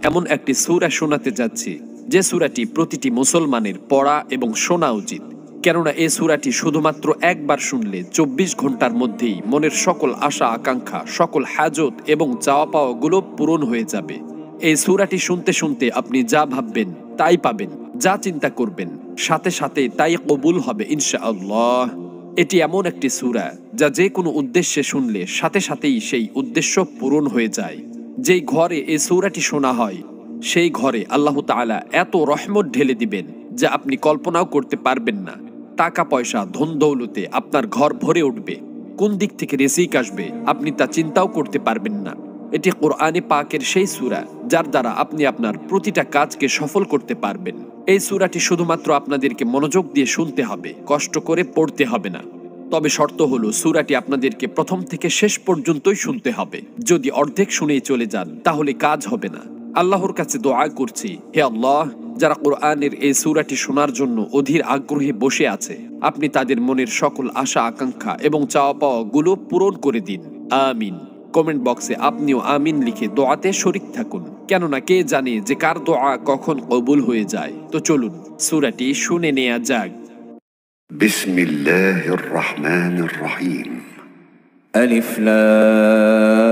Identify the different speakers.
Speaker 1: এমন একটি সূরা শোনাতে যাচ্ছি যে সূরাটি প্রতিটি মুসলমানের পড়া এবং শোনা উচিত, কেননা এই সূরাটি শুধুমাত্র একবার শুনলে ২৪ ঘন্টার মধ্যেই মনের সকল আশা আকাঙ্ক্ষা, সকল হাজত এবং চাওয়া পাওয়াগুলো পূরণ হয়ে যাবে। এই সূরাটি শুনতে শুনতে আপনি যা ভাববেন তাই পাবেন, যা চিন্তা করবেন সাথে সাথে তাই কবুল হবে ইনশাআল্লাহ। এটি এমন একটি সূরা যা যে কোনো উদ্দেশ্যে শুনলে সাথে সাথেই সেই উদ্দেশ্য পূরণ হয়ে যায়। যেই ঘরে এই সূরাটি শোনা হয় সেই ঘরে আল্লাহ তাআলা এত রহমত ঢেলে দিবেন যা আপনি কল্পনাও করতে পারবেন না। টাকা পয়সা ধন দৌলতে আপনার ঘর ভরে উঠবে। কোন দিক থেকে রিজিক আসবে আপনি তা চিন্তাও করতে পারবেন না। এটি কোরআনে পাকের সেই সূরা যার দ্বারা আপনি আপনার প্রতিটা কাজকে সফল করতে পারবেন। এই সূরাটি শুধুমাত্র আপনাদেরকে মনোযোগ দিয়ে শুনতে হবে, কষ্ট করে পড়তে হবে না। তবে শর্ত হলো সূরাটি আপনাদেরকে প্রথম থেকে শেষ পর্যন্তই শুনতে হবে। যদি অর্ধেক শুনেই চলে যান তাহলে কাজ হবে না। আল্লাহর কাছে দোয়া করছি, হে আল্লাহ, যারা কোরআনের এই সূরাটি শোনার জন্য অধীর আগ্রহে বসে আছে, আপনি তাদের মনের সকল আশা আকাঙ্ক্ষা এবং চাওয়া পাওয়া গুলো পূরণ করে দিন, আমিন। কমেন্ট বক্সে আপনিও আমিন লিখে দোয়াতে শরীক থাকুন, কেননা কে জানে যে কার দোয়া কখন কবুল হয়ে যায়। তো চলুন সূরাটি শুনে নেওয়া যাক।
Speaker 2: বিসমিল্লাহির রহমানির রহিম।
Speaker 3: আলিফ লাম